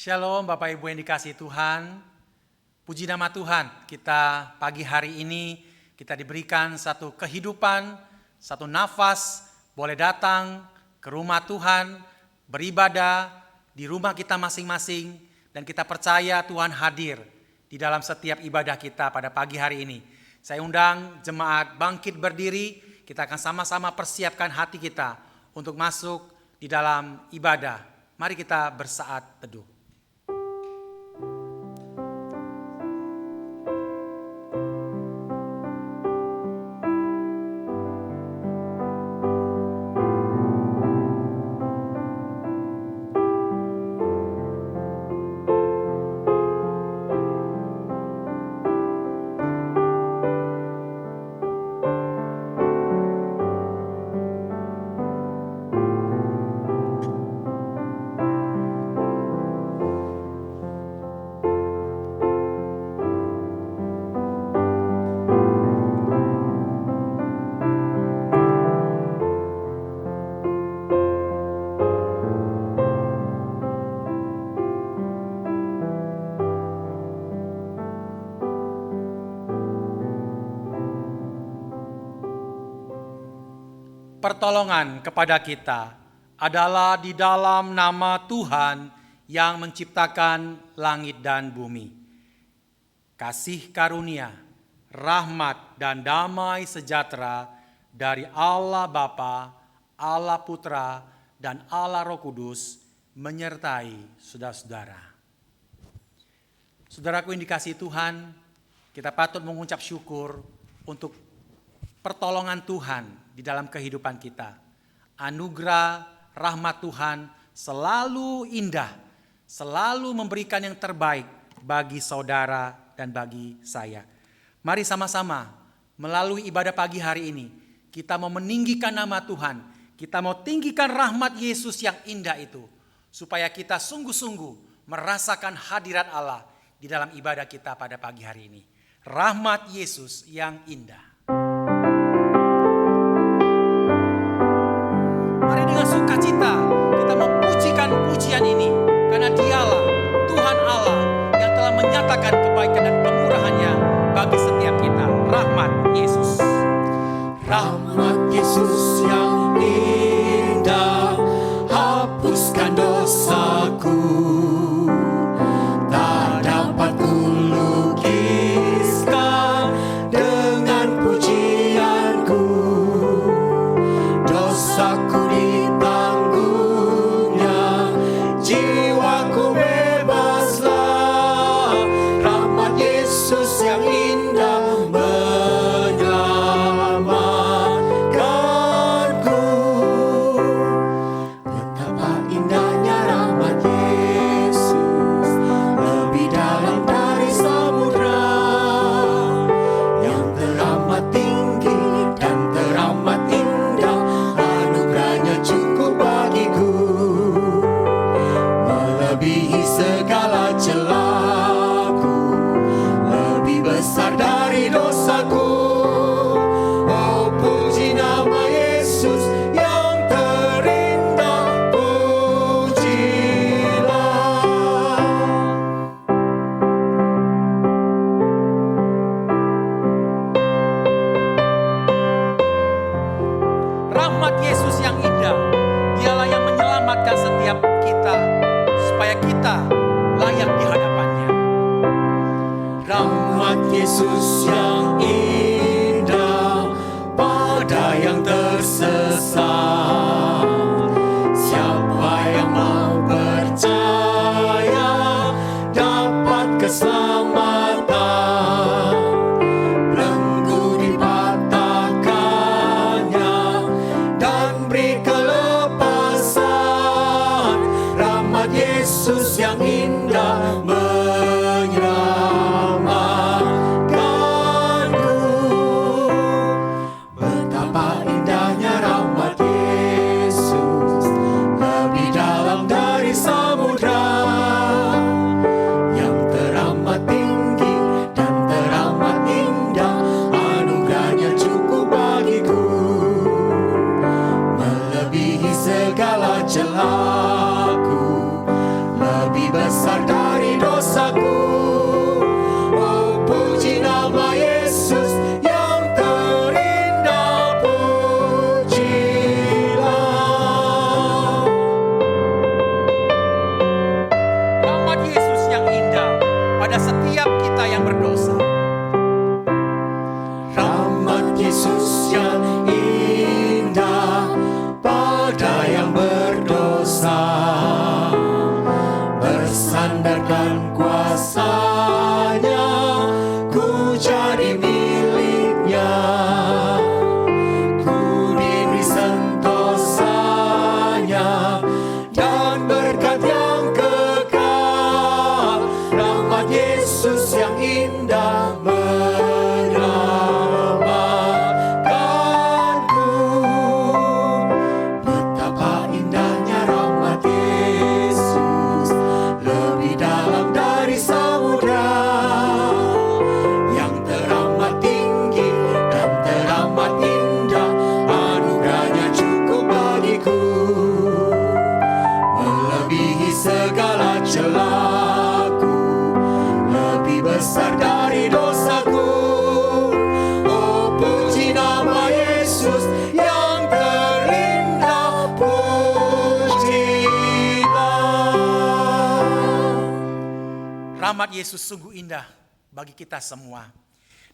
Shalom Bapak Ibu yang dikasihi Tuhan. Puji nama Tuhan, kita pagi hari ini kita diberikan satu kehidupan, satu nafas, boleh datang ke rumah Tuhan, beribadah di rumah kita masing-masing, dan kita percaya Tuhan hadir di dalam setiap ibadah kita pada pagi hari ini. Saya undang jemaat bangkit berdiri, kita akan sama-sama persiapkan hati kita untuk masuk di dalam ibadah. Mari kita bersaat teduh. Pertolongan kepada kita adalah di dalam nama Tuhan yang menciptakan langit dan bumi. Kasih karunia, rahmat dan damai sejahtera dari Allah Bapa, Allah Putra, dan Allah Roh Kudus menyertai saudara-saudara. Saudaraku yang dikasihi Tuhan, kita patut mengucap syukur untuk pertolongan Tuhan di dalam kehidupan kita. Anugerah rahmat Tuhan selalu indah, selalu memberikan yang terbaik bagi saudara dan bagi saya. Mari sama-sama melalui ibadah pagi hari ini, kita mau meninggikan nama Tuhan, kita mau tinggikan rahmat Yesus yang indah itu, supaya kita sungguh-sungguh merasakan hadirat Allah di dalam ibadah kita pada pagi hari ini. Rahmat Yesus yang indah. Mari dengan sukacita kita memujikan pujian ini, karena Dialah Tuhan Allah yang telah menyatakan kebaikan dan kemurahan-Nya bagi setiap kita. Rahmat Yesus. Rahmat Yesus yang indah, hapuskan dosaku, tak dapat kulukiskan dengan pujianku. Dosaku ditanggungnya, jiwaku bebaslah. Rahmat Yesus yang indah menyelamatkanku. Betapa indahnya rahmat Yesus, lebih dalam dari samudra, yang teramat tinggi dan teramat indah. Anugerahnya cukup bagiku, melebihi segala celaku, lebih besar dari dosaku. Oh, puji nama Yesus yang terindah, pujilah. Rahmat Yesus yang indah, Dialah yang menyelamatkan setiap kita, supaya kita layak di hadapan-Nya. Rahmat Yesus yang indah pada yang tersesat. Siapa yang mau percaya dapat keselamatan. Belenggu dipatahkannya dan beri kelepasan. Rahmat Yesus yang indah menyelamatkanku. Rahmat Yesus sungguh indah bagi kita semua.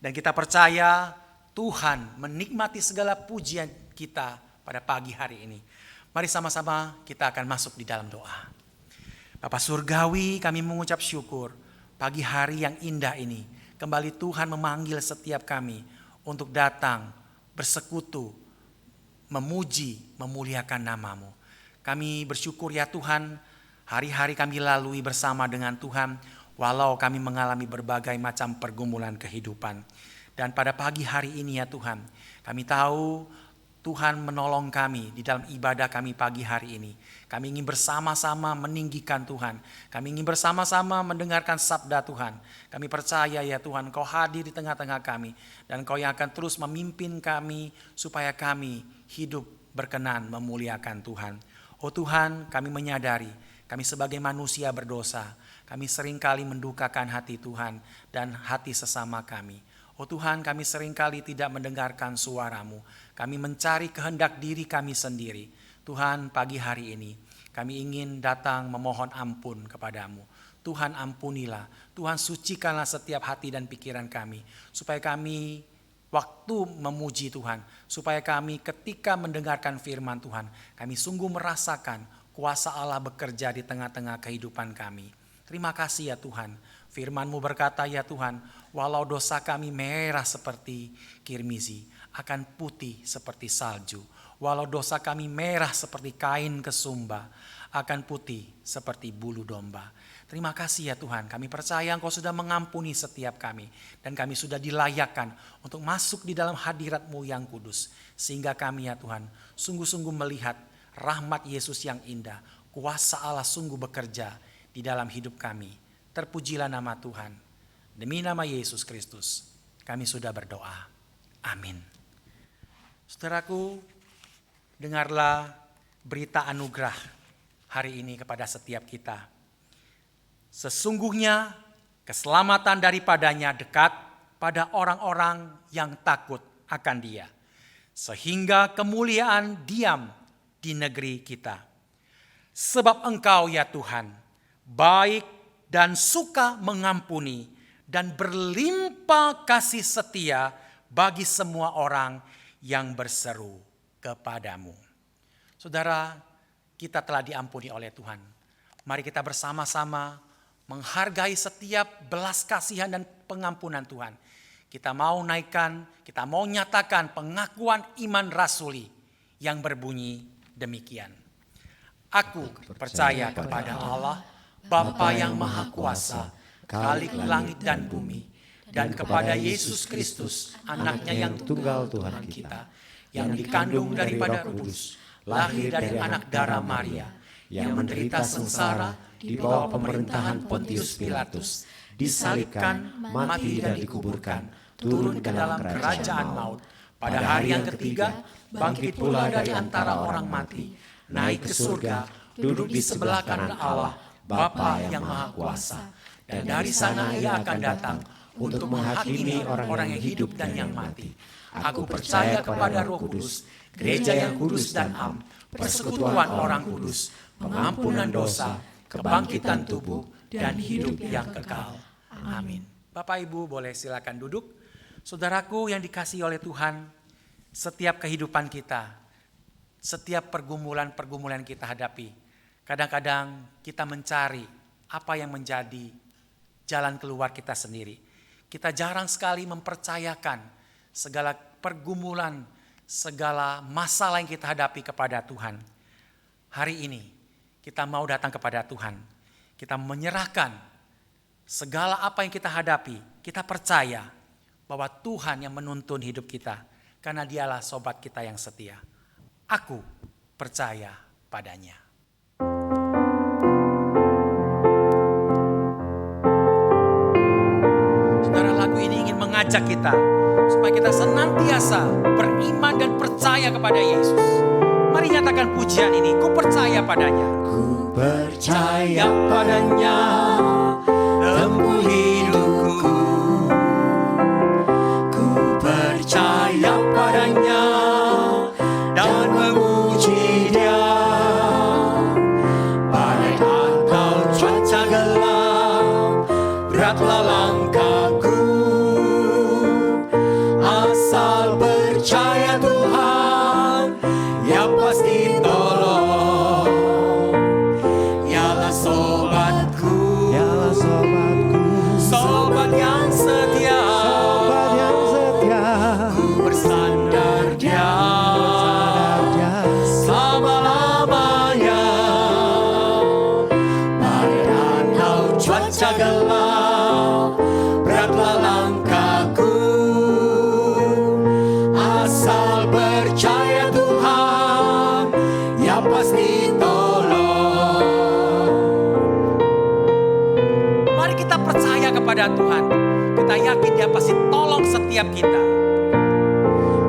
Dan kita percaya Tuhan menikmati segala pujian kita pada pagi hari ini. Mari sama-sama kita akan masuk di dalam doa. Bapa Surgawi, kami mengucap syukur pagi hari yang indah ini. Kembali Tuhan memanggil setiap kami untuk datang bersekutu, memuji, memuliakan nama-Mu. Kami bersyukur ya Tuhan, hari-hari kami lalui bersama dengan Tuhan, walau kami mengalami berbagai macam pergumulan kehidupan. Dan pada pagi hari ini ya Tuhan, kami tahu Tuhan menolong kami di dalam ibadah kami pagi hari ini. Kami ingin bersama-sama meninggikan Tuhan. Kami ingin bersama-sama mendengarkan sabda Tuhan. Kami percaya ya Tuhan, Kau hadir di tengah-tengah kami. Dan Kau yang akan terus memimpin kami supaya kami hidup berkenan memuliakan Tuhan. Oh Tuhan, kami menyadari kami sebagai manusia berdosa. Kami seringkali mendukakan hati Tuhan dan hati sesama kami. Oh Tuhan, kami seringkali tidak mendengarkan suara-Mu. Kami mencari kehendak diri kami sendiri. Tuhan, pagi hari ini kami ingin datang memohon ampun kepadamu. Tuhan ampunilah, Tuhan sucikanlah setiap hati dan pikiran kami. Supaya kami waktu memuji Tuhan, supaya kami ketika mendengarkan firman Tuhan, kami sungguh merasakan kuasa Allah bekerja di tengah-tengah kehidupan kami. Terima kasih ya Tuhan. Firman-Mu berkata ya Tuhan, walau dosa kami merah seperti kirmizi, akan putih seperti salju. Walau dosa kami merah seperti kain kesumba, akan putih seperti bulu domba. Terima kasih ya Tuhan, kami percaya Engkau sudah mengampuni setiap kami. Dan kami sudah dilayakkan untuk masuk di dalam hadirat-Mu yang kudus. Sehingga kami ya Tuhan, sungguh-sungguh melihat rahmat Yesus yang indah. Kuasa Allah sungguh bekerja di dalam hidup kami. Terpujilah nama Tuhan. Demi nama Yesus Kristus, kami sudah berdoa. Amin. Saudaraku, dengarlah berita anugerah hari ini kepada setiap kita. Sesungguhnya keselamatan daripadanya dekat pada orang-orang yang takut akan Dia. Sehingga kemuliaan diam di negeri kita. Sebab Engkau ya Tuhan, baik dan suka mengampuni dan berlimpah kasih setia bagi semua orang yang berseru kepadamu. Saudara, kita telah diampuni oleh Tuhan. Mari kita bersama-sama menghargai setiap belas kasihan dan pengampunan Tuhan. Kita mau naikkan, kita mau nyatakan pengakuan iman rasuli yang berbunyi demikian. Aku percaya kepada Allah, Bapa yang Maha Kuasa, Khalik langit dan bumi, dan kepada Yesus Kristus, Anaknya yang tunggal Tuhan kita, yang dikandung daripada Kudus, lahir dari anak darah Maria, yang menderita sengsara di bawah pemerintahan Pontius Pilatus, disalibkan, mati dan dikuburkan, turun ke dalam kerajaan maut. Pada hari yang ketiga, bangkit pula dari antara orang mati, naik ke surga, duduk di sebelah kanan Allah, Bapa yang Maha Kuasa. Dan dari sana Ia akan datang untuk menghakimi orang yang hidup dan yang mati. Aku percaya kepada Roh Kudus, gereja yang kudus dan am, persekutuan orang kudus, pengampunan dosa, kebangkitan tubuh, dan hidup yang kekal. Amin. Bapak Ibu boleh silakan duduk. Saudaraku yang dikasihi oleh Tuhan, setiap kehidupan kita, setiap pergumulan-pergumulan kita hadapi, kadang-kadang kita mencari apa yang menjadi jalan keluar kita sendiri. Kita jarang sekali mempercayakan segala pergumulan, segala masalah yang kita hadapi kepada Tuhan. Hari ini kita mau datang kepada Tuhan. Kita menyerahkan segala apa yang kita hadapi. Kita percaya bahwa Tuhan yang menuntun hidup kita. Karena Dialah sobat kita yang setia. Aku percaya padanya. Lagu ini ingin mengajak kita supaya kita senantiasa beriman dan percaya kepada Yesus. Mari nyatakan pujian ini, ku percaya padanya. Ku percaya padanya, tempuh hidupku. Ku percaya padanya dan memuji Dia. Badai atau cuaca gelap, ku bersandar Dia selama-lamanya. Badai atau cuaca gelap, beratlah langkahku, asal percaya Tuhan, Ya pasti tolong. Mari kita percaya kepada Tuhan. Kita yakin Dia pasti tolong setiap kita.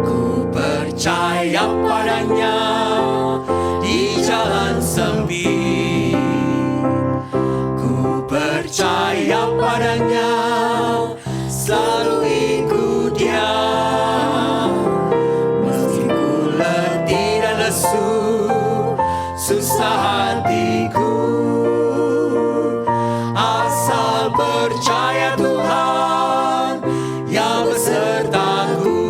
Ku percaya padanya di jalan sempit. Ku percaya padanya, selalu ikut Dia. Meski ku letih dan lesu, susah hatiku, asal percaya Tuhan, Ya besertaku,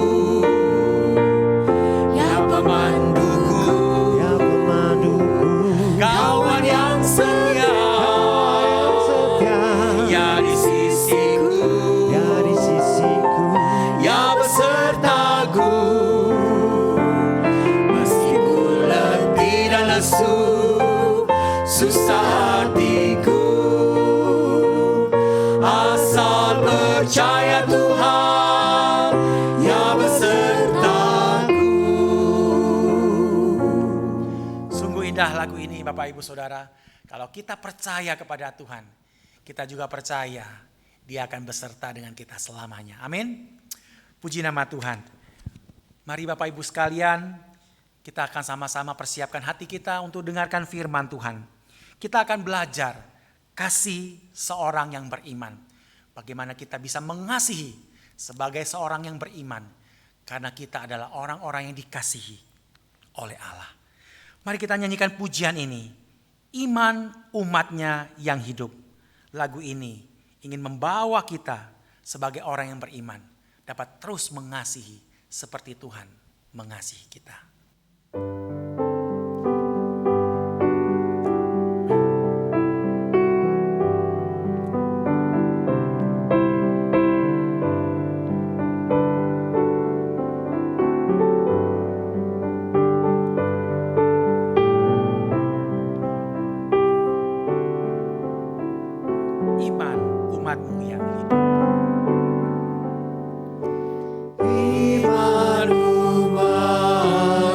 Ya pemanduku, kawan yang setia, Ya di sisiku, Ya besertaku. Meski ku letih dan lesu, susah hatiku, asal percaya Tuhan, Ya besertaku. Sungguh indah lagu ini Bapak Ibu Saudara. Kalau kita percaya kepada Tuhan, kita juga percaya Dia akan beserta dengan kita selamanya. Amin. Puji nama Tuhan. Mari Bapak Ibu sekalian, kita akan sama-sama persiapkan hati kita untuk dengarkan firman Tuhan. Kita akan belajar kasih seorang yang beriman. Bagaimana kita bisa mengasihi sebagai seorang yang beriman. Karena kita adalah orang-orang yang dikasihi oleh Allah. Mari kita nyanyikan pujian ini. Iman umatnya yang hidup. Lagu ini ingin membawa kita sebagai orang yang beriman. Dapat terus mengasihi seperti Tuhan mengasihi kita. Iman umatmu yang hidup. Iman umat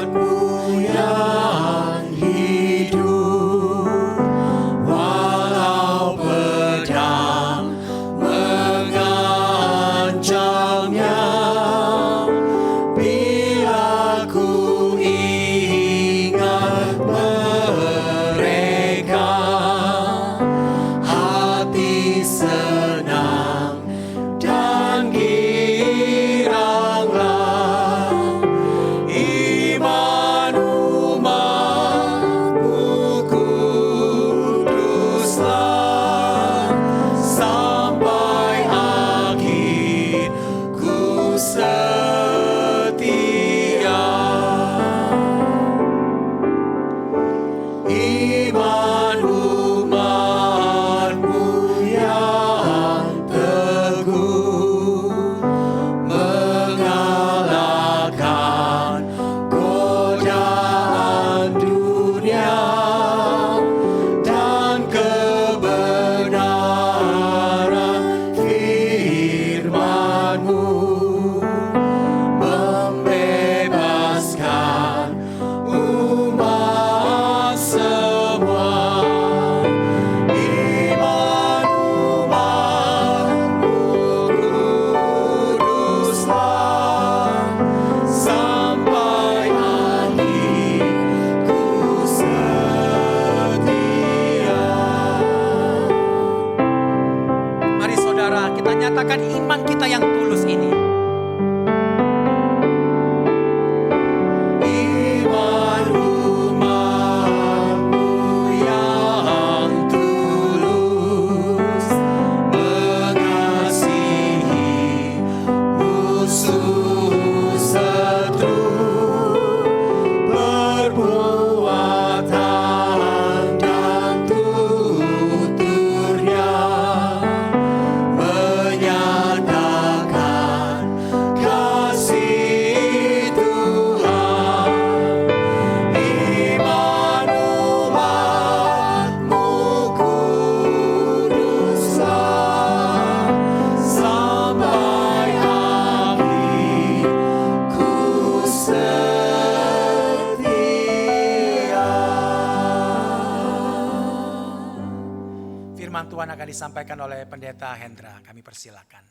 Tuhan akan disampaikan oleh Pendeta Hendra. Kami persilakan.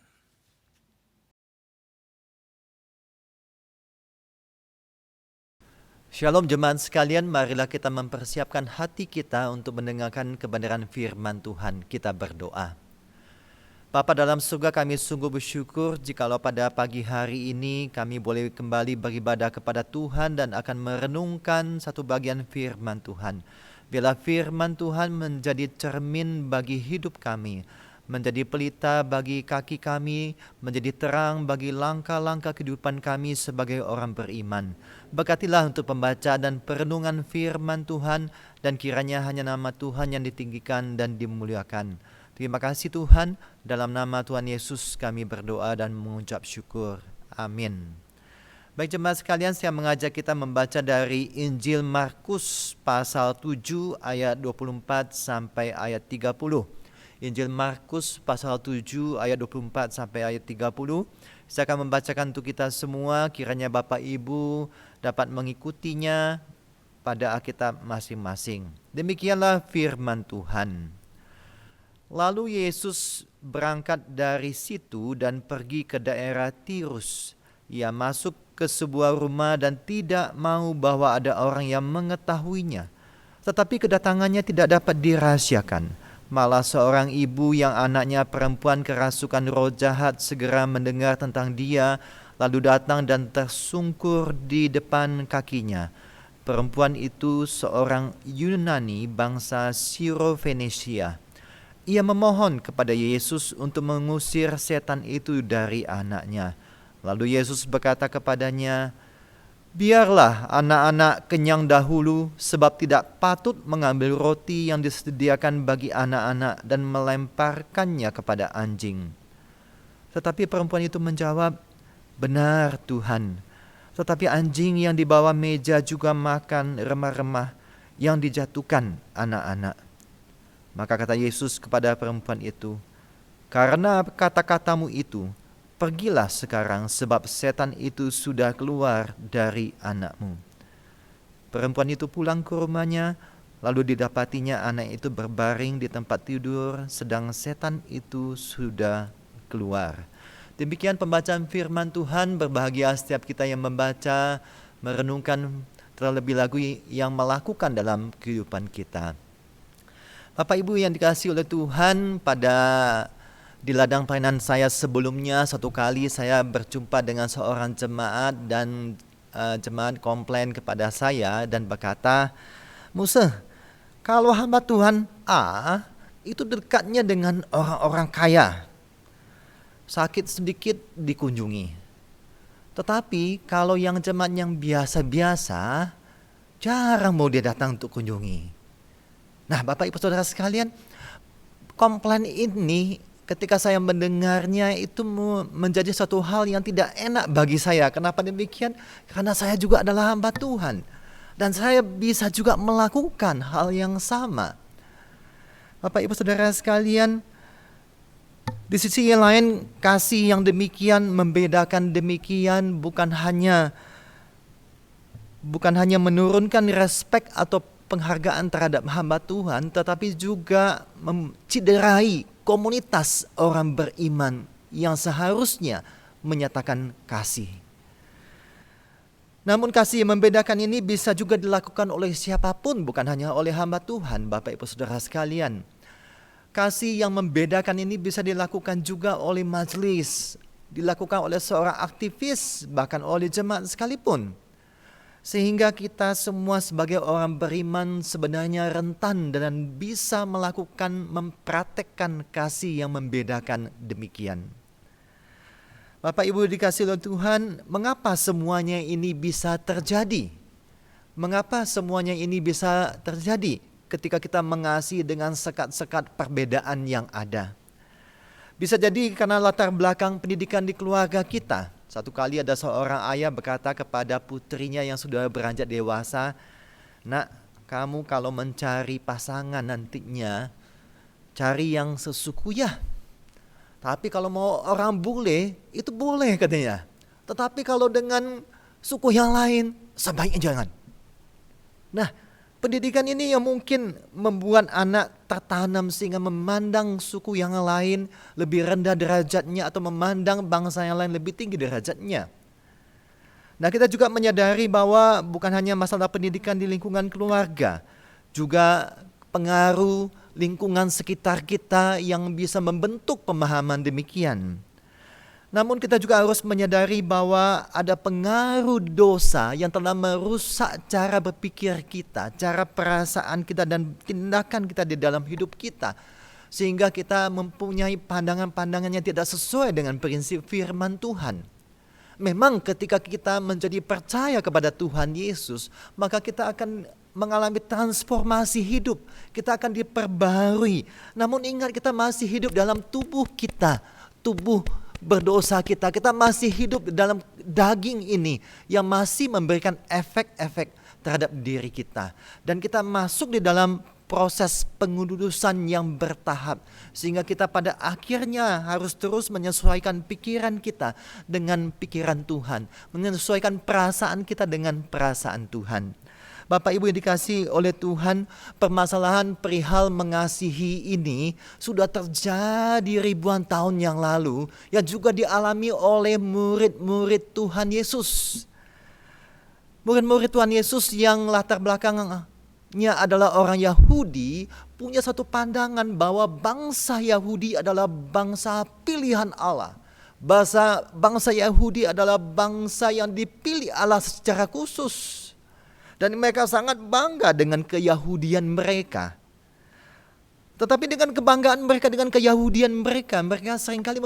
Shalom jemaat sekalian, marilah kita mempersiapkan hati kita untuk mendengarkan kebenaran firman Tuhan. Kita berdoa. Bapa dalam surga, kami sungguh bersyukur jikalau pada pagi hari ini kami boleh kembali beribadah kepada Tuhan dan akan merenungkan satu bagian firman Tuhan. Biarlah firman Tuhan menjadi cermin bagi hidup kami, menjadi pelita bagi kaki kami, menjadi terang bagi langkah-langkah kehidupan kami sebagai orang beriman. Berkatilah untuk pembaca dan perenungan firman Tuhan, dan kiranya hanya nama Tuhan yang ditinggikan dan dimuliakan. Terima kasih Tuhan, dalam nama Tuhan Yesus kami berdoa dan mengucap syukur. Amin. Baik jemaat sekalian, saya mengajak kita membaca dari Injil Markus pasal 7 ayat 24 sampai ayat 30. Injil Markus pasal 7 ayat 24 sampai ayat 30. Saya akan membacakan untuk kita semua, kiranya Bapak Ibu dapat mengikutinya pada Alkitab masing-masing. Demikianlah firman Tuhan. Lalu Yesus berangkat dari situ dan pergi ke daerah Tirus. Ia masuk ke sebuah rumah dan tidak mau bahwa ada orang yang mengetahuinya. Tetapi kedatangannya tidak dapat dirahasiakan. Malah seorang ibu yang anaknya perempuan kerasukan roh jahat segera mendengar tentang dia, lalu datang dan tersungkur di depan kakinya. Perempuan itu seorang Yunani bangsa Siro-Fenisia. Ia memohon kepada Yesus untuk mengusir setan itu dari anaknya. Lalu Yesus berkata kepadanya, "Biarlah anak-anak kenyang dahulu, sebab tidak patut mengambil roti yang disediakan bagi anak-anak dan melemparkannya kepada anjing." Tetapi perempuan itu menjawab, "Benar Tuhan, tetapi anjing yang di bawah meja juga makan remah-remah yang dijatuhkan anak-anak." Maka kata Yesus kepada perempuan itu, "Karena kata-katamu itu, pergilah sekarang, sebab setan itu sudah keluar dari anakmu." Perempuan itu pulang ke rumahnya, lalu didapatinya anak itu berbaring di tempat tidur, sedang setan itu sudah keluar. Demikian pembacaan firman Tuhan. Berbahagia setiap kita yang membaca, merenungkan, terlebih lagi yang melakukan dalam kehidupan kita. Bapak Ibu yang dikasihi oleh Tuhan, di ladang pelayanan saya sebelumnya, satu kali saya berjumpa dengan seorang jemaat dan jemaat komplain kepada saya dan berkata, "Musa, kalau hamba Tuhan A itu dekatnya dengan orang-orang kaya, sakit sedikit dikunjungi. Tetapi kalau yang jemaat yang biasa-biasa, jarang mau dia datang untuk kunjungi." Nah Bapak Ibu Saudara sekalian, komplain ini ketika saya mendengarnya itu menjadi suatu hal yang tidak enak bagi saya. Kenapa demikian? Karena saya juga adalah hamba Tuhan. Dan saya bisa juga melakukan hal yang sama. Bapak Ibu Saudara sekalian, di sisi yang lain kasih yang demikian, membedakan demikian bukan hanya menurunkan respek atau penghargaan terhadap hamba Tuhan, tetapi juga menciderai komunitas orang beriman yang seharusnya menyatakan kasih. Namun kasih yang membedakan ini bisa juga dilakukan oleh siapapun, bukan hanya oleh hamba Tuhan, Bapak Ibu Saudara sekalian. Kasih yang membedakan ini bisa dilakukan juga oleh majelis, dilakukan oleh seorang aktivis, bahkan oleh jemaat sekalipun. Sehingga kita semua sebagai orang beriman sebenarnya rentan dan bisa mempraktekkan kasih yang membedakan demikian. Bapak Ibu dikasihi oleh Tuhan, mengapa semuanya ini bisa terjadi? Mengapa semuanya ini bisa terjadi ketika kita mengasihi dengan sekat-sekat perbedaan yang ada? Bisa jadi karena latar belakang pendidikan di keluarga kita. Satu kali ada seorang ayah berkata kepada putrinya yang sudah beranjak dewasa, "Nak, kamu kalau mencari pasangan nantinya, cari yang sesuku ya. Tapi kalau mau orang bule, itu boleh," katanya. "Tetapi kalau dengan suku yang lain, sebaiknya jangan." Nah, Pendidikan ini yang mungkin membuat anak tertanam sehingga memandang suku yang lain lebih rendah derajatnya atau memandang bangsa yang lain lebih tinggi derajatnya. Nah, kita juga menyadari bahwa bukan hanya masalah pendidikan di lingkungan keluarga, juga pengaruh lingkungan sekitar kita yang bisa membentuk pemahaman demikian. Namun kita juga harus menyadari bahwa ada pengaruh dosa yang telah merusak cara berpikir kita, cara perasaan kita dan tindakan kita di dalam hidup kita. Sehingga kita mempunyai pandangan-pandangan yang tidak sesuai dengan prinsip firman Tuhan. Memang ketika kita menjadi percaya kepada Tuhan Yesus, maka kita akan mengalami transformasi hidup. Kita akan diperbarui. Namun ingat, kita masih hidup dalam tubuh kita, tubuh berdosa kita. Kita masih hidup dalam daging ini yang masih memberikan efek-efek terhadap diri kita. Dan kita masuk di dalam proses pengudusan yang bertahap. Sehingga kita pada akhirnya harus terus menyesuaikan pikiran kita dengan pikiran Tuhan. Menyesuaikan perasaan kita dengan perasaan Tuhan. Bapak Ibu yang dikasihi oleh Tuhan, permasalahan perihal mengasihi ini sudah terjadi ribuan tahun yang lalu, yang juga dialami oleh murid-murid Tuhan Yesus. Murid-murid Tuhan Yesus yang latar belakangnya adalah orang Yahudi, punya satu pandangan bahwa bangsa Yahudi adalah bangsa pilihan Allah. Bangsa Yahudi adalah bangsa yang dipilih Allah secara khusus. Dan mereka sangat bangga dengan keyahudian mereka. Tetapi dengan kebanggaan mereka, dengan keyahudian mereka, mereka seringkali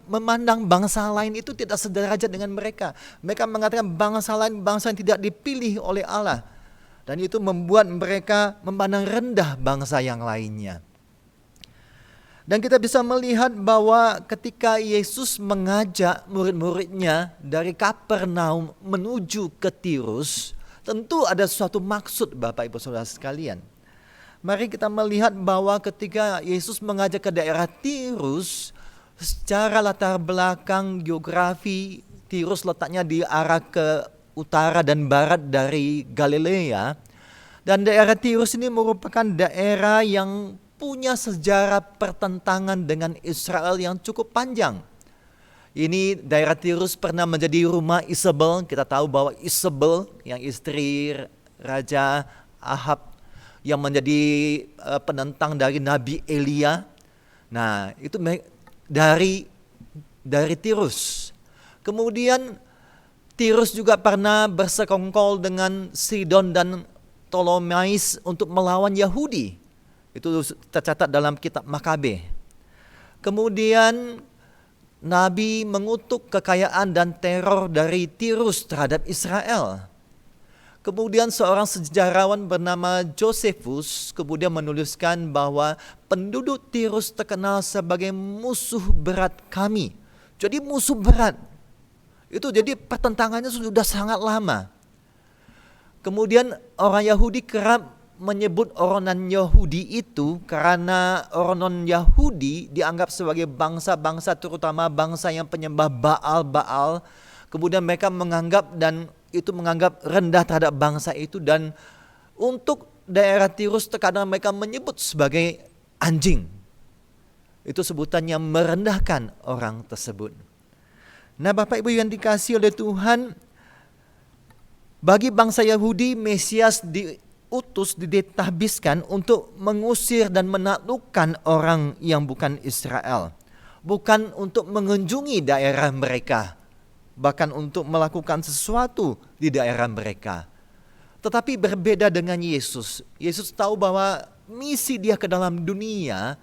memandang bangsa lain itu tidak sederajat dengan mereka. Mereka mengatakan bangsa lain, bangsa yang tidak dipilih oleh Allah. Dan itu membuat mereka memandang rendah bangsa yang lainnya. Dan kita bisa melihat bahwa ketika Yesus mengajak murid-muridnya dari Kapernaum menuju ke Tirus, tentu ada suatu maksud, Bapak Ibu Saudara sekalian. Mari kita melihat bahwa ketika Yesus mengajak ke daerah Tirus, secara latar belakang geografi, Tirus letaknya di arah ke utara dan barat dari Galilea. Dan daerah Tirus ini merupakan daerah yang punya sejarah pertentangan dengan Israel yang cukup panjang. Ini daerah Tirus pernah menjadi rumah Isabel. Kita tahu bahwa Isabel yang istri Raja Ahab yang menjadi penentang dari Nabi Elia. Nah, itu dari Tirus. Kemudian Tirus juga pernah bersekongkol dengan Sidon dan Ptolemais untuk melawan Yahudi. Itu tercatat dalam kitab Makabe. Kemudian Nabi mengutuk kekayaan dan teror dari Tirus terhadap Israel. Kemudian seorang sejarawan bernama Josephus kemudian menuliskan bahwa penduduk Tirus terkenal sebagai musuh berat kami. Jadi musuh berat. Itu jadi pertentangannya sudah sangat lama. Kemudian orang Yahudi kerap menyebut orang Yahudi itu karena orang Yahudi dianggap sebagai bangsa-bangsa, terutama bangsa yang penyembah Baal. Kemudian mereka menganggap rendah terhadap bangsa itu, dan untuk daerah Tirus terkadang mereka menyebut sebagai anjing. Itu sebutannya merendahkan orang tersebut. Nah, Bapak Ibu yang dikasihi oleh Tuhan, bagi bangsa Yahudi, Mesias ditahbiskan untuk mengusir dan menaklukkan orang yang bukan Israel. Bukan untuk mengunjungi daerah mereka, bahkan untuk melakukan sesuatu di daerah mereka. Tetapi berbeda dengan Yesus. Yesus tahu bahwa misi dia ke dalam dunia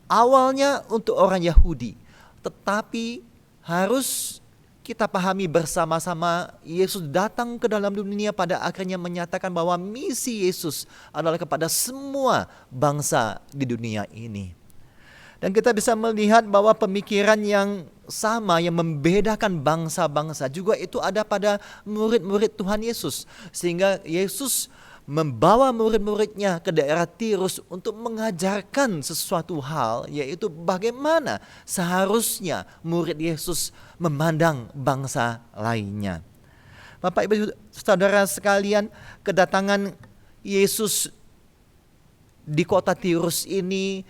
awalnya untuk orang Yahudi. Tetapi harus kita pahami bersama-sama, Yesus datang ke dalam dunia pada akhirnya menyatakan bahwa misi Yesus adalah kepada semua bangsa di dunia ini. Dan kita bisa melihat bahwa pemikiran yang sama yang membedakan bangsa-bangsa juga itu ada pada murid-murid Tuhan Yesus. Sehingga Yesus membawa murid-muridnya ke daerah Tirus untuk mengajarkan sesuatu hal, yaitu bagaimana seharusnya murid Yesus memandang bangsa lainnya. Bapak Ibu Saudara sekalian, kedatangan Yesus di kota Tirus ini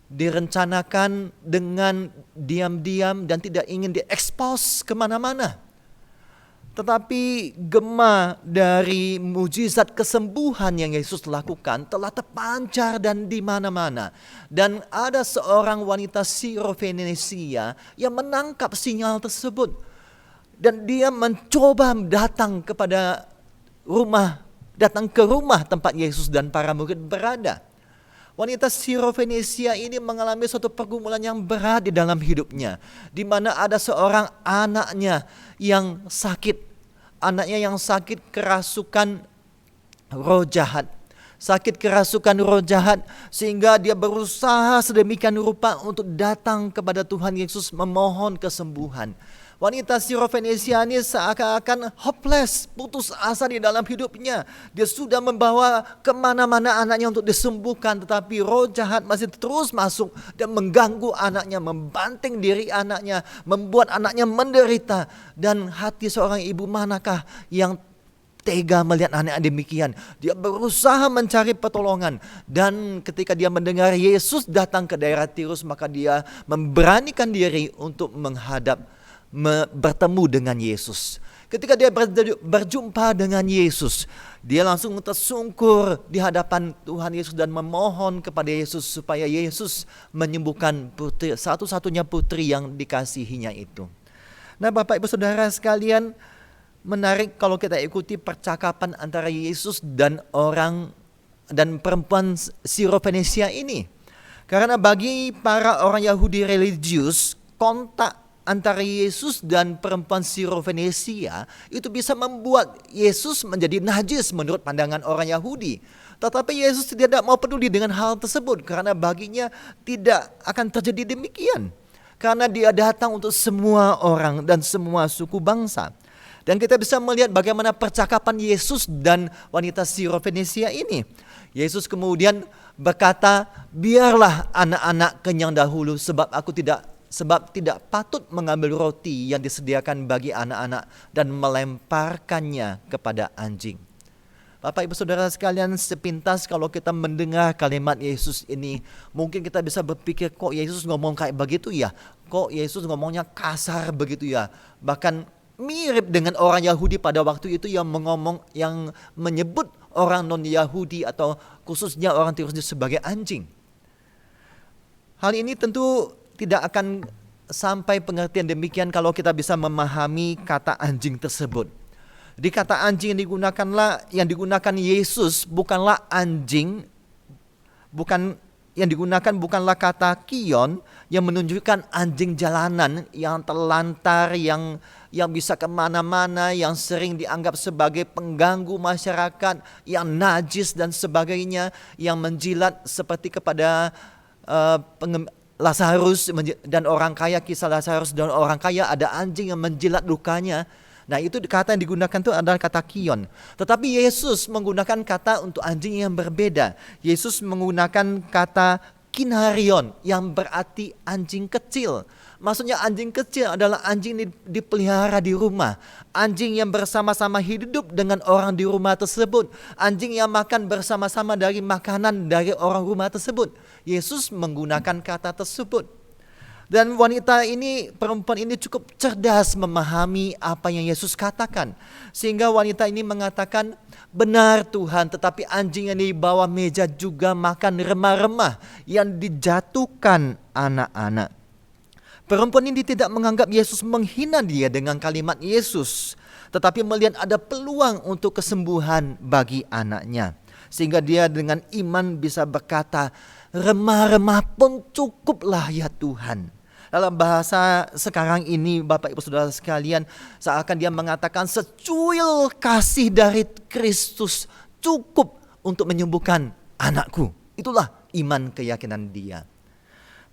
direncanakan dengan diam-diam dan tidak ingin diekspos kemana-mana. Tetapi gema dari mujizat kesembuhan yang Yesus lakukan telah terpancar dan di mana-mana. Dan ada seorang wanita Sirofenesia yang menangkap sinyal tersebut. Dan dia mencoba datang ke rumah tempat Yesus dan para murid berada. Wanita Sirofenesia ini mengalami suatu pergumulan yang berat di dalam hidupnya, di mana ada seorang anaknya yang sakit. Anaknya yang sakit kerasukan roh jahat. Sakit kerasukan roh jahat sehingga dia berusaha sedemikian rupa untuk datang kepada Tuhan Yesus memohon kesembuhan. Wanita Sirofenesia ini seakan-akan hopeless, putus asa di dalam hidupnya. Dia sudah membawa kemana-mana anaknya untuk disembuhkan, tetapi roh jahat masih terus masuk dan mengganggu anaknya, membanting diri anaknya, membuat anaknya menderita. Dan hati seorang ibu manakah yang tega melihat anak demikian? Dia berusaha mencari pertolongan, dan ketika dia mendengar Yesus datang ke daerah Tirus, maka dia memberanikan diri untuk bertemu dengan Yesus. Ketika dia berjumpa dengan Yesus, dia langsung tersungkur di hadapan Tuhan Yesus dan memohon kepada Yesus supaya Yesus menyembuhkan putri, satu-satunya putri yang dikasihinya itu. Nah, Bapak Ibu Saudara sekalian, menarik kalau kita ikuti percakapan antara Yesus dan perempuan Sirofenesia ini. Karena bagi para orang Yahudi religius, kontak antara Yesus dan perempuan Sirofenesia itu bisa membuat Yesus menjadi najis menurut pandangan orang Yahudi. Tetapi Yesus tidak mau peduli dengan hal tersebut, karena baginya tidak akan terjadi demikian. Karena dia datang untuk semua orang dan semua suku bangsa. Dan kita bisa melihat bagaimana percakapan Yesus dan wanita Sirofenesia ini. Yesus kemudian berkata, biarlah anak-anak kenyang dahulu, sebab tidak patut mengambil roti yang disediakan bagi anak-anak dan melemparkannya kepada anjing. Bapak Ibu Saudara sekalian, sepintas kalau kita mendengar kalimat Yesus ini, mungkin kita bisa berpikir, kok Yesus ngomong kayak begitu ya? Kok Yesus ngomongnya kasar begitu ya? Bahkan mirip dengan orang Yahudi pada waktu itu yang menyebut orang non-Yahudi atau khususnya orang Tirus sebagai anjing. Hal ini tentu tidak akan sampai pengertian demikian kalau kita bisa memahami kata anjing tersebut. Di kata anjing yang digunakan Yesus bukanlah anjing, bukanlah kata kion yang menunjukkan anjing jalanan yang terlantar, yang bisa kemana-mana, yang sering dianggap sebagai pengganggu masyarakat, yang najis dan sebagainya, yang menjilat seperti kepada Lazarus dan orang kaya, kisah Lazarus dan orang kaya, ada anjing yang menjilat lukanya. Nah, itu kata yang digunakan itu adalah kata kion. Tetapi Yesus menggunakan kata untuk anjing yang berbeda. Yesus menggunakan kata kinarion yang berarti anjing kecil. Maksudnya anjing kecil adalah anjing dipelihara di rumah. Anjing yang bersama-sama hidup dengan orang di rumah tersebut. Anjing yang makan bersama-sama dari makanan dari orang rumah tersebut. Yesus menggunakan kata tersebut. Dan perempuan ini cukup cerdas memahami apa yang Yesus katakan. Sehingga wanita ini mengatakan, benar Tuhan, tetapi anjing yang di bawah meja juga makan remah-remah yang dijatuhkan anak-anak. Perempuan ini tidak menganggap Yesus menghina dia dengan kalimat Yesus, tetapi melihat ada peluang untuk kesembuhan bagi anaknya. Sehingga dia dengan iman bisa berkata, remah-remah pun cukuplah ya Tuhan. Dalam bahasa sekarang ini, Bapak Ibu Saudara sekalian, seakan dia mengatakan secuil kasih dari Kristus cukup untuk menyembuhkan anakku. Itulah iman keyakinan dia.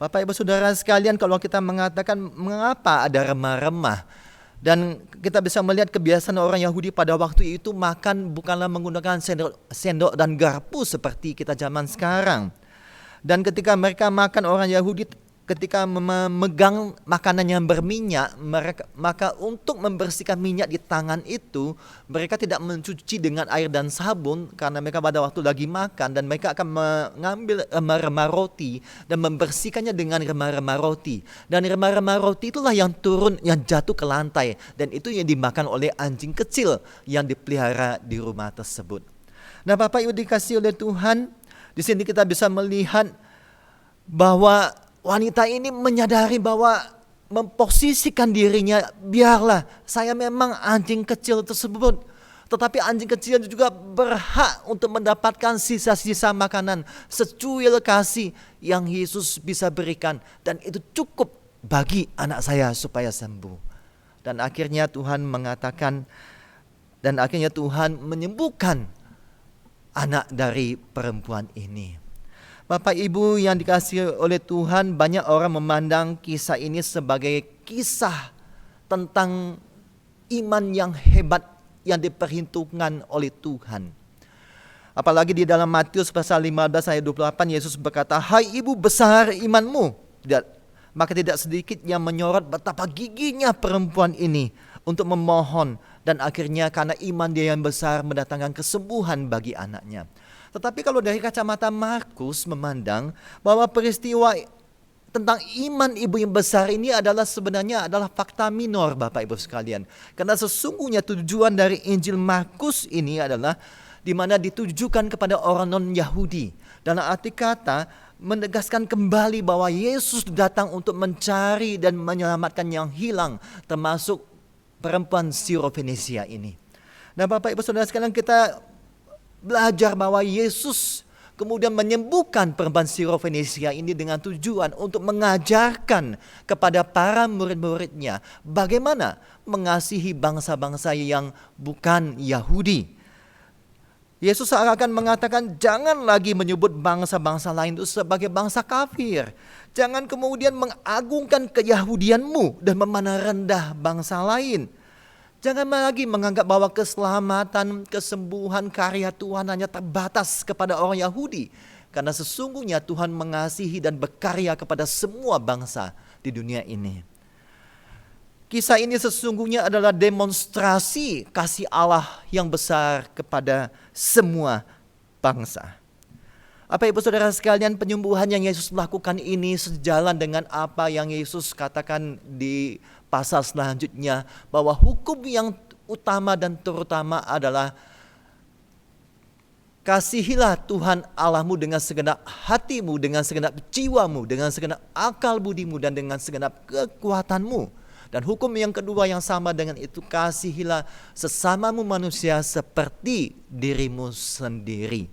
Bapak Ibu Saudara sekalian, kalau kita mengatakan mengapa ada remah-remah, dan kita bisa melihat kebiasaan orang Yahudi pada waktu itu makan bukanlah menggunakan sendok dan garpu seperti kita zaman sekarang. Dan ketika mereka makan, orang Yahudi ketika memegang makanan yang berminyak, maka untuk membersihkan minyak di tangan itu, mereka tidak mencuci dengan air dan sabun karena mereka pada waktu lagi makan, dan mereka akan mengambil remah-remah roti dan membersihkannya dengan remah-remah roti. Dan remah-remah roti itulah yang turun, yang jatuh ke lantai, dan itu yang dimakan oleh anjing kecil yang dipelihara di rumah tersebut. Nah, Bapak Ibu dikasihi oleh Tuhan, di sini kita bisa melihat bahwa wanita ini menyadari bahwa memposisikan dirinya, biarlah saya memang anjing kecil tersebut, tetapi anjing kecil juga berhak untuk mendapatkan sisa-sisa makanan, secuil kasih yang Yesus bisa berikan, dan itu cukup bagi anak saya supaya sembuh. Dan akhirnya Tuhan mengatakan, dan akhirnya Tuhan menyembuhkan anak dari perempuan ini. Bapak Ibu yang dikasihi oleh Tuhan, banyak orang memandang kisah ini sebagai kisah tentang iman yang hebat yang diperhitungkan oleh Tuhan. Apalagi di dalam Matius pasal 15 ayat 28, Yesus berkata, "Hai ibu, besar imanmu." Maka tidak sedikit yang menyorot betapa giginya perempuan ini untuk memohon, dan akhirnya karena iman dia yang besar mendatangkan kesembuhan bagi anaknya. Tetapi kalau dari kacamata Markus memandang bahwa peristiwa tentang iman ibu yang besar ini sebenarnya adalah fakta minor, Bapak Ibu sekalian. Karena sesungguhnya tujuan dari Injil Markus ini adalah di mana ditujukan kepada orang non-Yahudi. Dalam arti kata menegaskan kembali bahwa Yesus datang untuk mencari dan menyelamatkan yang hilang, termasuk perempuan Sirofenisia ini. Nah, Bapak Ibu Saudara sekalian, kita belajar bahwa Yesus kemudian menyembuhkan perempuan Sirofenisia ini dengan tujuan untuk mengajarkan kepada para murid-muridnya bagaimana mengasihi bangsa-bangsa yang bukan Yahudi. Yesus akan mengatakan, jangan lagi menyebut bangsa-bangsa lain itu sebagai bangsa kafir. Jangan kemudian mengagungkan keyahudianmu dan memandang rendah bangsa lain. Jangan lagi menganggap bahwa keselamatan, kesembuhan, karya Tuhan hanya terbatas kepada orang Yahudi. Karena sesungguhnya Tuhan mengasihi dan berkarya kepada semua bangsa di dunia ini. Kisah ini sesungguhnya adalah demonstrasi kasih Allah yang besar kepada semua bangsa. Apa Ibu Saudara sekalian, penyembuhan yang Yesus lakukan ini sejalan dengan apa yang Yesus katakan di pasal selanjutnya, bahwa hukum yang utama dan terutama adalah kasihilah Tuhan Allahmu dengan segenap hatimu, dengan segenap jiwamu, dengan segenap akal budimu, dan dengan segenap kekuatanmu. Dan hukum yang kedua yang sama dengan itu, kasihilah sesamamu manusia seperti dirimu sendiri.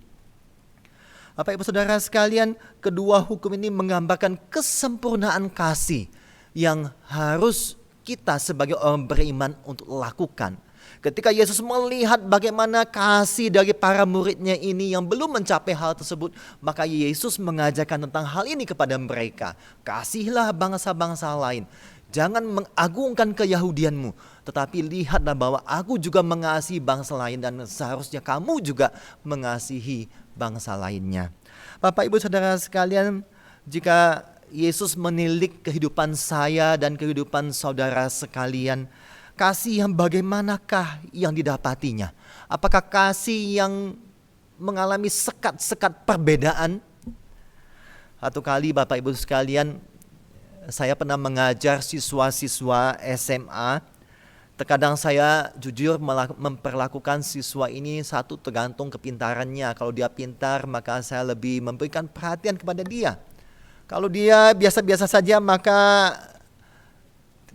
Bapak Ibu Saudara sekalian, kedua hukum ini menggambarkan kesempurnaan kasih yang harus kita sebagai orang beriman untuk lakukan. Ketika Yesus melihat bagaimana kasih dari para muridnya ini yang belum mencapai hal tersebut, maka Yesus mengajarkan tentang hal ini kepada mereka. Kasihilah bangsa-bangsa lain. Jangan mengagungkan keyahudianmu, tetapi lihatlah bahwa aku juga mengasihi bangsa lain, dan seharusnya kamu juga mengasihi bangsa lainnya. Bapak Ibu Saudara sekalian, jika Yesus menilik kehidupan saya dan kehidupan saudara sekalian, kasih yang bagaimanakah yang didapatinya? Apakah kasih yang mengalami sekat-sekat perbedaan? Satu kali Bapak Ibu sekalian, saya pernah mengajar siswa-siswa SMA. Terkadang saya jujur memperlakukan siswa ini satu tergantung kepintarannya. Kalau dia pintar, maka saya lebih memberikan perhatian kepada dia. Kalau dia biasa-biasa saja, maka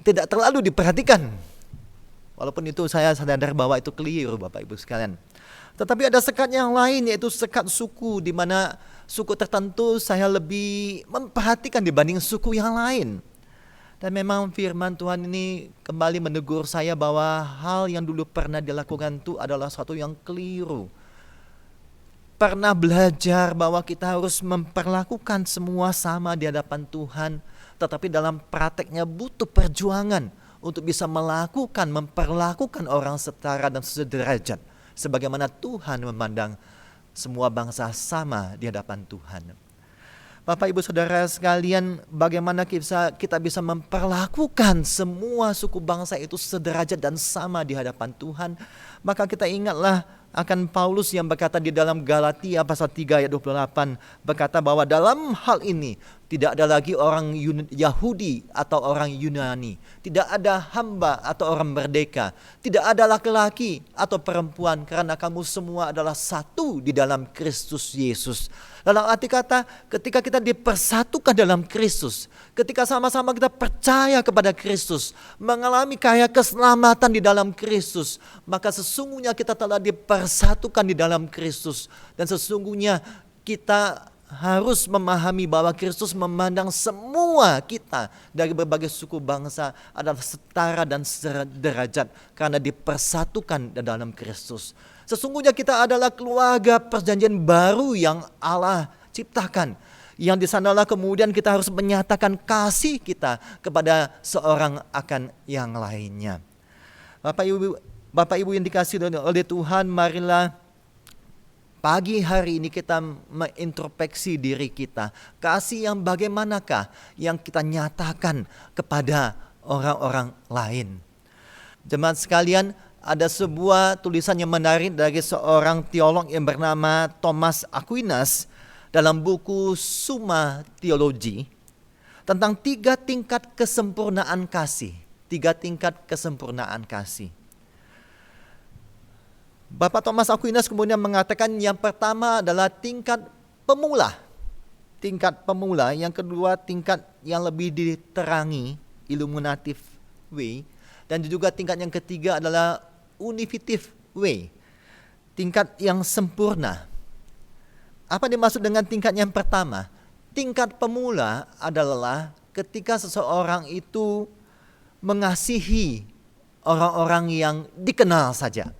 tidak terlalu diperhatikan. Walaupun itu saya sadar bahwa itu keliru, Bapak Ibu sekalian. Tetapi ada sekat yang lain, yaitu sekat suku, di mana suku tertentu saya lebih memperhatikan dibanding suku yang lain. Dan memang firman Tuhan ini kembali menegur saya bahwa hal yang dulu pernah dilakukan itu adalah sesuatu yang keliru. Pernah belajar bahwa kita harus memperlakukan semua sama di hadapan Tuhan, tetapi dalam prakteknya butuh perjuangan untuk bisa memperlakukan orang setara dan sederajat, sebagaimana Tuhan memandang semua bangsa sama di hadapan Tuhan. Bapak Ibu Saudara sekalian, bagaimana kita bisa memperlakukan semua suku bangsa itu sederajat dan sama di hadapan Tuhan. Maka kita ingatlah akan Paulus yang berkata di dalam Galatia pasal 3 ayat 28, berkata bahwa dalam hal ini tidak ada lagi orang Yahudi atau orang Yunani, tidak ada hamba atau orang merdeka, tidak ada laki-laki atau perempuan, karena kamu semua adalah satu di dalam Kristus Yesus. Dalam arti kata, ketika kita dipersatukan dalam Kristus, ketika sama-sama kita percaya kepada Kristus, mengalami karya keselamatan di dalam Kristus, maka sesungguhnya kita telah dipersatukan di dalam Kristus. Dan sesungguhnya kita harus memahami bahwa Kristus memandang semua kita dari berbagai suku bangsa adalah setara dan sederajat karena dipersatukan dalam Kristus. Sesungguhnya kita adalah keluarga perjanjian baru yang Allah ciptakan, yang di sanalah kemudian kita harus menyatakan kasih kita kepada seorang akan yang lainnya. Bapak Ibu yang dikasihi oleh Tuhan, marilah pagi hari ini kita mengintrospeksi diri kita. Kasih yang bagaimanakah yang kita nyatakan kepada orang-orang lain. Jemaat sekalian, ada sebuah tulisan yang menarik dari seorang teolog yang bernama Thomas Aquinas dalam buku Summa Theology tentang 3 tingkat kesempurnaan kasih. 3 tingkat kesempurnaan kasih. Bapak Thomas Aquinas kemudian mengatakan yang pertama adalah tingkat pemula. Tingkat pemula, yang kedua tingkat yang lebih diterangi, illuminative way, dan juga tingkat yang ketiga adalah unificative way, tingkat yang sempurna. Apa dimaksud dengan tingkat yang pertama? Tingkat pemula adalah ketika seseorang itu mengasihi orang-orang yang dikenal saja.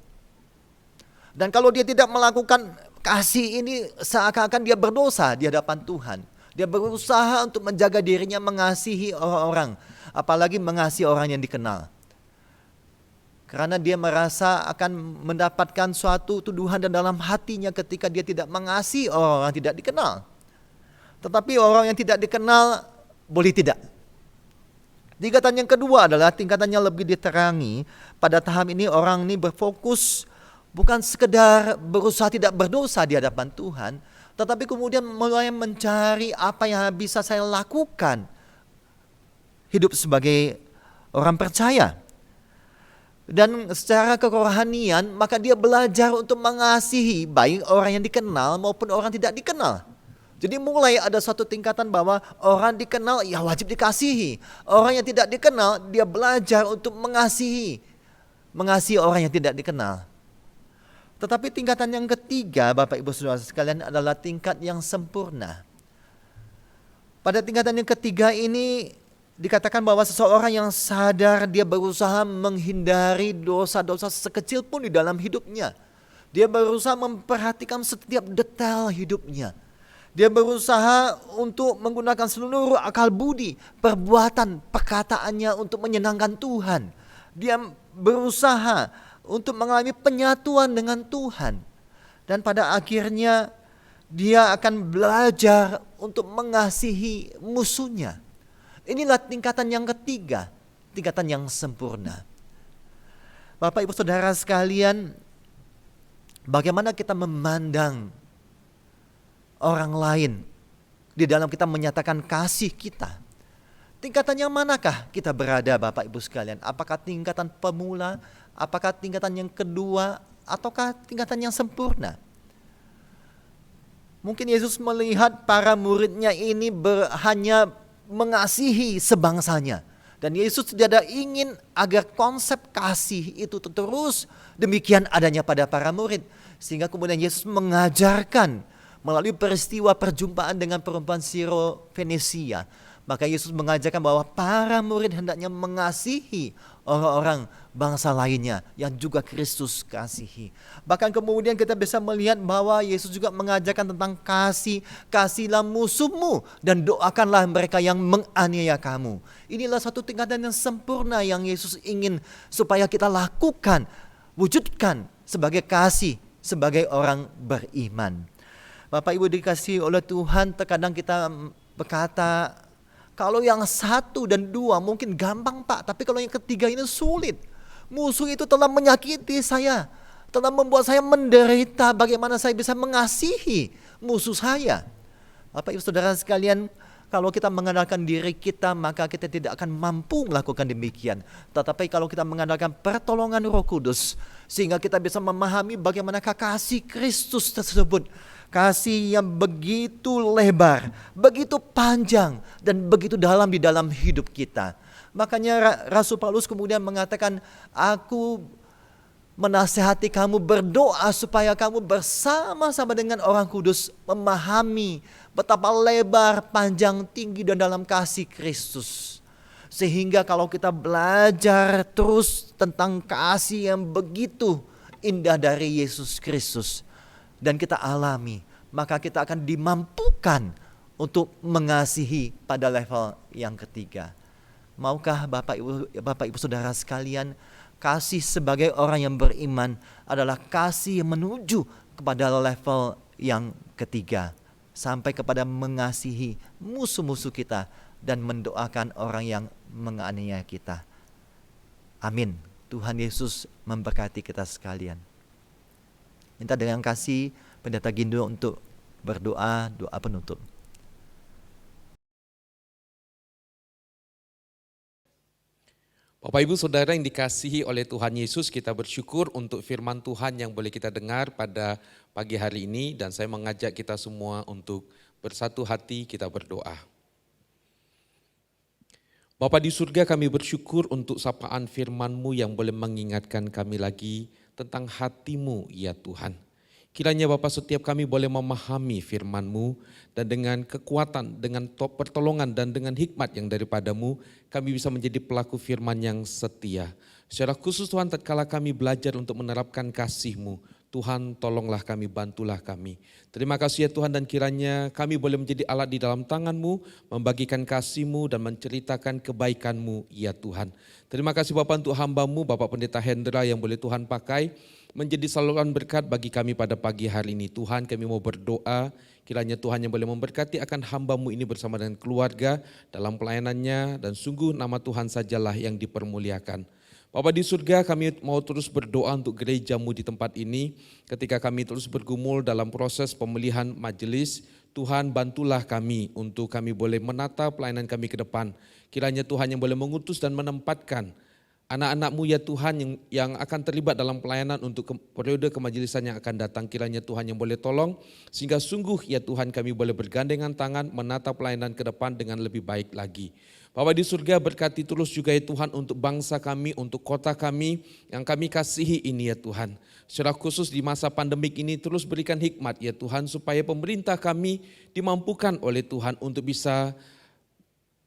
Dan kalau dia tidak melakukan kasih ini, seakan-akan dia berdosa di hadapan Tuhan. Dia berusaha untuk menjaga dirinya mengasihi orang-orang, apalagi mengasihi orang yang dikenal. Karena dia merasa akan mendapatkan suatu tuduhan dan dalam hatinya ketika dia tidak mengasihi orang-orang tidak dikenal. Tetapi orang yang tidak dikenal boleh tidak. Tingkatan yang kedua adalah tingkatan yang lebih diterangi. Pada tahap ini orang ini berfokus bukan sekedar berusaha tidak berdosa di hadapan Tuhan, tetapi kemudian mulai mencari apa yang bisa saya lakukan hidup sebagai orang percaya. Dan secara kerohanian maka dia belajar untuk mengasihi baik orang yang dikenal maupun orang tidak dikenal. Jadi mulai ada satu tingkatan bahwa orang dikenal ya wajib dikasihi. Orang yang tidak dikenal dia belajar untuk mengasihi orang yang tidak dikenal. Tetapi tingkatan yang ketiga, Bapak Ibu Saudara sekalian, adalah tingkat yang sempurna. Pada tingkatan yang ketiga ini dikatakan bahwa seseorang yang sadar dia berusaha menghindari dosa-dosa sekecil pun di dalam hidupnya. Dia berusaha memperhatikan setiap detail hidupnya. Dia berusaha untuk menggunakan seluruh akal budi, perbuatan, perkataannya untuk menyenangkan Tuhan. Dia berusaha untuk mengalami penyatuan dengan Tuhan. Dan pada akhirnya dia akan belajar untuk mengasihi musuhnya. Inilah tingkatan yang ketiga, tingkatan yang sempurna. Bapak Ibu Saudara sekalian, bagaimana kita memandang orang lain di dalam kita menyatakan kasih kita? Tingkatan yang manakah kita berada, Bapak Ibu sekalian? Apakah tingkatan pemula? Apakah tingkatan yang kedua ataukah tingkatan yang sempurna? Mungkin Yesus melihat para muridnya ini hanya mengasihi sebangsanya. Dan Yesus tidak ingin agar konsep kasih itu terus demikian adanya pada para murid. Sehingga kemudian Yesus mengajarkan melalui peristiwa perjumpaan dengan perempuan Siro-Fenisia. Maka Yesus mengajarkan bahwa para murid hendaknya mengasihi orang-orang bangsa lainnya yang juga Kristus kasihi. Bahkan kemudian kita bisa melihat bahwa Yesus juga mengajarkan tentang kasih. Kasihilah musuhmu dan doakanlah mereka yang menganiaya kamu. Inilah satu tingkatan yang sempurna yang Yesus ingin supaya kita lakukan, wujudkan sebagai kasih, sebagai orang beriman. Bapak Ibu dikasihi oleh Tuhan, terkadang kita berkata, kalau yang 1 dan 2 mungkin gampang Pak, tapi kalau yang ketiga ini sulit. Musuh itu telah menyakiti saya, telah membuat saya menderita. Bagaimana saya bisa mengasihi musuh saya? Bapak Ibu Saudara sekalian, kalau kita mengandalkan diri kita, maka kita tidak akan mampu melakukan demikian. Tetapi kalau kita mengandalkan pertolongan Roh Kudus, sehingga kita bisa memahami bagaimanakah kasih Kristus tersebut. Kasih yang begitu lebar, begitu panjang, dan begitu dalam di dalam hidup kita. Makanya Rasul Paulus kemudian mengatakan, aku menasihati kamu berdoa supaya kamu bersama-sama dengan orang kudus memahami betapa lebar, panjang, tinggi dan dalam kasih Kristus. Sehingga kalau kita belajar terus tentang kasih yang begitu indah dari Yesus Kristus dan kita alami, maka kita akan dimampukan untuk mengasihi pada level yang ketiga. Maukah Bapak Ibu Saudara sekalian, kasih sebagai orang yang beriman adalah kasih yang menuju kepada level yang ketiga, sampai kepada mengasihi musuh-musuh kita dan mendoakan orang yang menganiaya kita. Amin. Tuhan Yesus memberkati kita sekalian. Minta dengan kasih Pendeta Gindo untuk berdoa, doa penutup. Bapak Ibu Saudara yang dikasihi oleh Tuhan Yesus, kita bersyukur untuk firman Tuhan yang boleh kita dengar pada pagi hari ini, dan saya mengajak kita semua untuk bersatu hati kita berdoa. Bapa di surga, kami bersyukur untuk sapaan firman-Mu yang boleh mengingatkan kami lagi tentang hati-Mu ya Tuhan. Kiranya Bapa setiap kami boleh memahami firman-Mu dan dengan kekuatan, dengan pertolongan dan dengan hikmat yang daripada-Mu, kami bisa menjadi pelaku firman yang setia. Secara khusus Tuhan, tatkala kami belajar untuk menerapkan kasih-Mu, Tuhan tolonglah kami, bantulah kami. Terima kasih ya Tuhan, dan kiranya kami boleh menjadi alat di dalam tangan-Mu, membagikan kasih-Mu dan menceritakan kebaikan-Mu ya Tuhan. Terima kasih Bapak untuk hamba-Mu, Bapak Pendeta Hendra yang boleh Tuhan pakai menjadi saluran berkat bagi kami pada pagi hari ini. Tuhan, kami mau berdoa, kiranya Tuhan yang boleh memberkati akan hamba-Mu ini bersama dengan keluarga dalam pelayanannya, dan sungguh nama Tuhan sajalah yang dipermuliakan. Bapa di surga, kami mau terus berdoa untuk gereja-Mu di tempat ini. Ketika kami terus bergumul dalam proses pemilihan majelis, Tuhan bantulah kami untuk kami boleh menata pelayanan kami ke depan. Kiranya Tuhan yang boleh mengutus dan menempatkan anak-anak-Mu ya Tuhan yang akan terlibat dalam pelayanan untuk periode kemajelisan yang akan datang. Kiranya Tuhan yang boleh tolong, sehingga sungguh ya Tuhan kami boleh bergandengan tangan menata pelayanan ke depan dengan lebih baik lagi. Bapa di surga, berkati terus juga ya Tuhan untuk bangsa kami, untuk kota kami yang kami kasihi ini ya Tuhan. Secara khusus di masa pandemik ini terus berikan hikmat ya Tuhan, supaya pemerintah kami dimampukan oleh Tuhan untuk bisa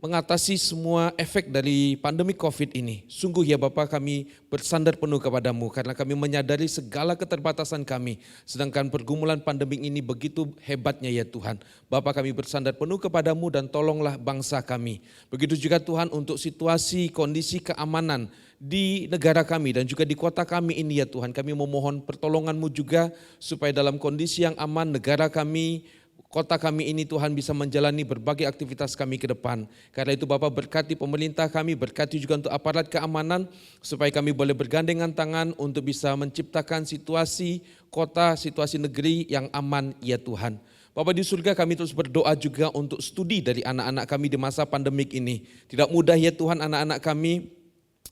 mengatasi semua efek dari pandemi COVID ini. Sungguh ya Bapa, kami bersandar penuh kepada-Mu karena kami menyadari segala keterbatasan kami. Sedangkan pergumulan pandemi ini begitu hebatnya ya Tuhan. Bapa, kami bersandar penuh kepada-Mu dan tolonglah bangsa kami. Begitu juga Tuhan untuk situasi, kondisi keamanan di negara kami dan juga di kota kami ini ya Tuhan. Kami memohon pertolongan-Mu juga supaya dalam kondisi yang aman negara kami, kota kami ini Tuhan bisa menjalani berbagai aktivitas kami ke depan. Karena itu Bapak berkati pemerintah kami, berkati juga untuk aparat keamanan, supaya kami boleh bergandengan tangan untuk bisa menciptakan situasi kota, situasi negeri yang aman ya Tuhan. Bapak di surga, kami terus berdoa juga untuk studi dari anak-anak kami di masa pandemik ini. Tidak mudah ya Tuhan anak-anak kami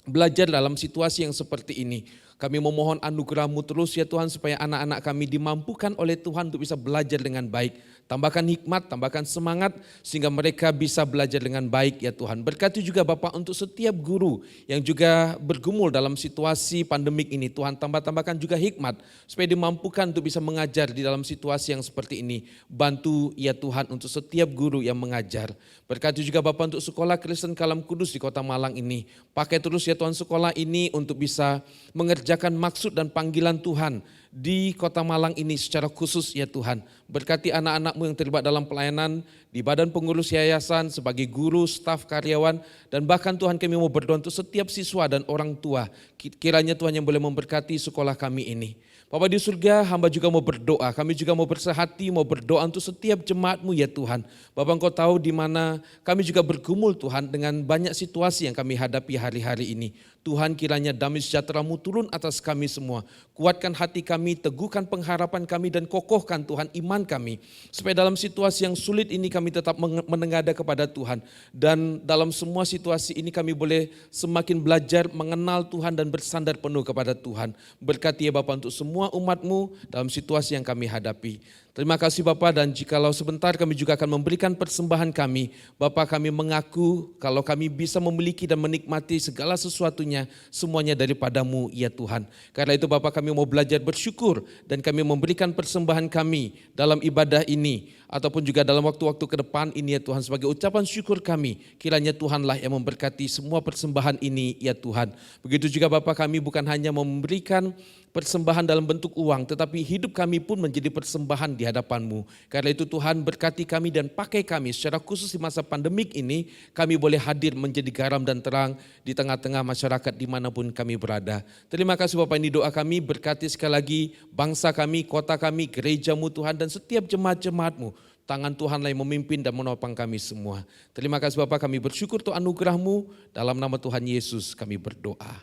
belajar dalam situasi yang seperti ini. Kami memohon anugerah-Mu terus ya Tuhan, supaya anak-anak kami dimampukan oleh Tuhan untuk bisa belajar dengan baik. Tambahkan hikmat, tambahkan semangat sehingga mereka bisa belajar dengan baik ya Tuhan. Berkati juga Bapak untuk setiap guru yang juga bergumul dalam situasi pandemik ini. Tuhan tambahkan juga hikmat supaya dimampukan untuk bisa mengajar di dalam situasi yang seperti ini. Bantu ya Tuhan untuk setiap guru yang mengajar. Berkati juga Bapak untuk sekolah Kristen Kalam Kudus di Kota Malang ini. Pakai terus ya Tuhan sekolah ini untuk bisa mengerjakan maksud dan panggilan Tuhan di Kota Malang ini secara khusus ya Tuhan. Berkati anak-anak-Mu yang terlibat dalam pelayanan di badan pengurus yayasan, sebagai guru, staf, karyawan, dan bahkan Tuhan kami mau berdoa untuk setiap siswa dan orang tua. Kiranya Tuhan yang boleh memberkati sekolah kami ini. Bapa di surga, hamba juga mau berdoa, kami juga mau bersehati, mau berdoa untuk setiap jemaat-Mu ya Tuhan. Bapa Engkau tahu di mana kami juga bergumul Tuhan dengan banyak situasi yang kami hadapi hari-hari ini. Tuhan kiranya damai sejahtera-Mu turun atas kami semua. Kuatkan hati kami, teguhkan pengharapan kami dan kokohkan Tuhan iman kami. Supaya dalam situasi yang sulit ini kami tetap menengadah kepada Tuhan. Dan dalam semua situasi ini kami boleh semakin belajar mengenal Tuhan dan bersandar penuh kepada Tuhan. Berkati ya Bapa untuk semua umat-Mu dalam situasi yang kami hadapi. Terima kasih Bapa, dan jikalau sebentar kami juga akan memberikan persembahan kami. Bapa, kami mengaku kalau kami bisa memiliki dan menikmati segala sesuatunya, semuanya daripada-Mu ya Tuhan. Karena itu Bapa, kami mau belajar bersyukur dan kami memberikan persembahan kami dalam ibadah ini ataupun juga dalam waktu-waktu ke depan ini ya Tuhan, sebagai ucapan syukur kami. Kiranya Tuhanlah yang memberkati semua persembahan ini ya Tuhan. Begitu juga Bapa, kami bukan hanya memberikan persembahan dalam bentuk uang, tetapi hidup kami pun menjadi persembahan di hadapan-Mu. Karena itu Tuhan, berkati kami dan pakai kami secara khusus di masa pandemik ini, kami boleh hadir menjadi garam dan terang di tengah-tengah masyarakat dimanapun kami berada. Terima kasih Bapak, ini doa kami, berkati sekali lagi bangsa kami, kota kami, gereja-Mu Tuhan, dan setiap jemaat-jemaat-Mu. Tangan Tuhanlah yang memimpin dan menopang kami semua. Terima kasih Bapak, kami bersyukur untuk anugerah-Mu, dalam nama Tuhan Yesus kami berdoa.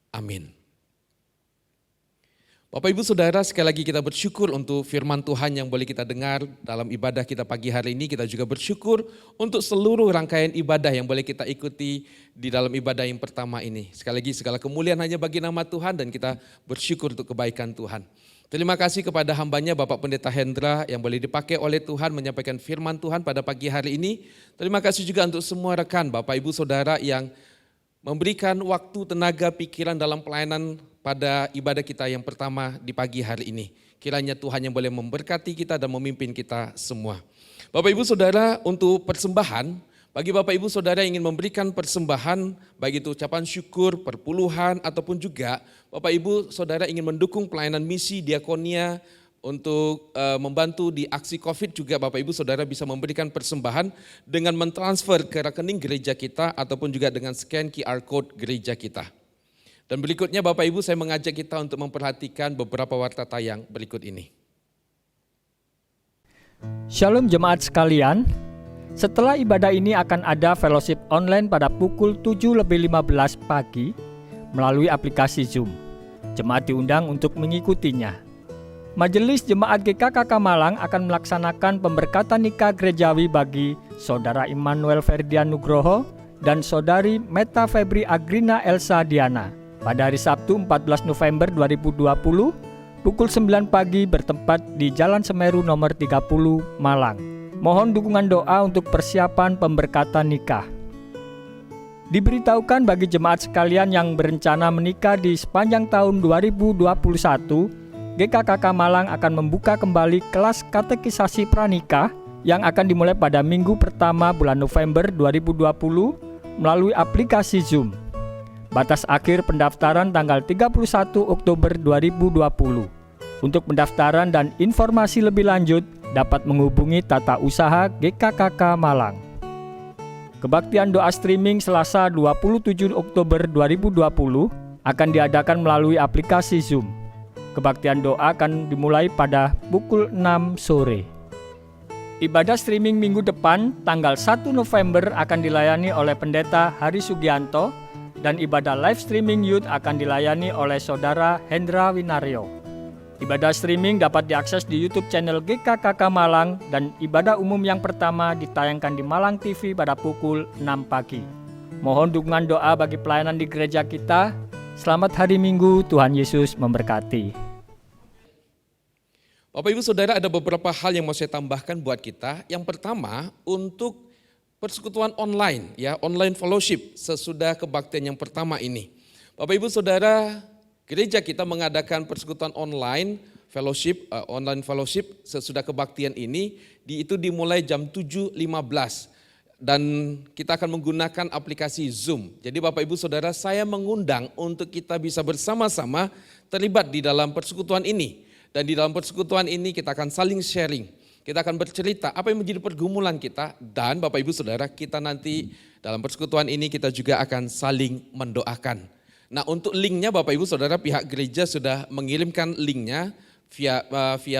Amin. Bapak Ibu Saudara, sekali lagi kita bersyukur untuk firman Tuhan yang boleh kita dengar dalam ibadah kita pagi hari ini. Kita juga bersyukur untuk seluruh rangkaian ibadah yang boleh kita ikuti di dalam ibadah yang pertama ini. Sekali lagi segala kemuliaan hanya bagi nama Tuhan dan kita bersyukur untuk kebaikan Tuhan. Terima kasih kepada hambanya Bapak Pendeta Hendra yang boleh dipakai oleh Tuhan menyampaikan firman Tuhan pada pagi hari ini. Terima kasih juga untuk semua rekan Bapak Ibu Saudara yang memberikan waktu, tenaga, pikiran dalam pelayanan pada ibadah kita yang pertama di pagi hari ini. Kiranya Tuhan yang boleh memberkati kita dan memimpin kita semua. Bapak Ibu Saudara, untuk persembahan, bagi Bapak Ibu Saudara yang ingin memberikan persembahan, baik itu ucapan syukur, perpuluhan, ataupun juga Bapak Ibu Saudara ingin mendukung pelayanan misi, diakonia, untuk membantu di aksi COVID juga Bapak Ibu Saudara bisa memberikan persembahan dengan mentransfer ke rekening gereja kita ataupun juga dengan scan QR Code gereja kita. Dan berikutnya Bapak Ibu, saya mengajak kita untuk memperhatikan beberapa warta tayang berikut ini. Shalom jemaat sekalian, setelah ibadah ini akan ada fellowship online pada pukul 7:15 pagi melalui aplikasi Zoom. Jemaat diundang untuk mengikutinya. Majelis Jemaat GKKK Malang akan melaksanakan pemberkatan nikah gerejawi bagi Saudara Immanuel Ferdian Nugroho dan Saudari Meta Febri Agrina Elsa Diana pada hari Sabtu 14 November 2020 pukul 9 pagi bertempat di Jalan Semeru nomor 30 Malang. Mohon dukungan doa untuk persiapan pemberkatan nikah. Diberitahukan bagi jemaat sekalian yang berencana menikah di sepanjang tahun 2021, GKKK Malang akan membuka kembali kelas katekisasi pranikah yang akan dimulai pada minggu pertama bulan November 2020 melalui aplikasi Zoom. Batas akhir pendaftaran tanggal 31 Oktober 2020. Untuk pendaftaran dan informasi lebih lanjut dapat menghubungi Tata Usaha GKKK Malang. Kebaktian doa streaming Selasa 27 Oktober 2020 akan diadakan melalui aplikasi Zoom. Kebaktian doa akan dimulai pada pukul 6 sore. Ibadah streaming minggu depan tanggal 1 November akan dilayani oleh Pendeta Hari Sugianto dan ibadah live streaming youth akan dilayani oleh Saudara Hendra Winario. Ibadah streaming dapat diakses di YouTube channel GKKK Malang dan ibadah umum yang pertama ditayangkan di Malang TV pada pukul 6 pagi. Mohon dukungan doa bagi pelayanan di gereja kita. Selamat hari Minggu, Tuhan Yesus memberkati. Bapak Ibu Saudara, ada beberapa hal yang mau saya tambahkan buat kita. Yang pertama, untuk persekutuan online, ya, online fellowship sesudah kebaktian yang pertama ini. Bapak Ibu Saudara, gereja kita mengadakan persekutuan online fellowship, online fellowship sesudah kebaktian ini, itu dimulai jam 7.15. Dan kita akan menggunakan aplikasi Zoom. Jadi Bapak Ibu Saudara, saya mengundang untuk kita bisa bersama-sama terlibat di dalam persekutuan ini. Dan di dalam persekutuan ini kita akan saling sharing. Kita akan bercerita apa yang menjadi pergumulan kita, dan Bapak Ibu Saudara, kita nanti dalam persekutuan ini kita juga akan saling mendoakan. Nah, untuk linknya Bapak Ibu Saudara, pihak gereja sudah mengirimkan linknya via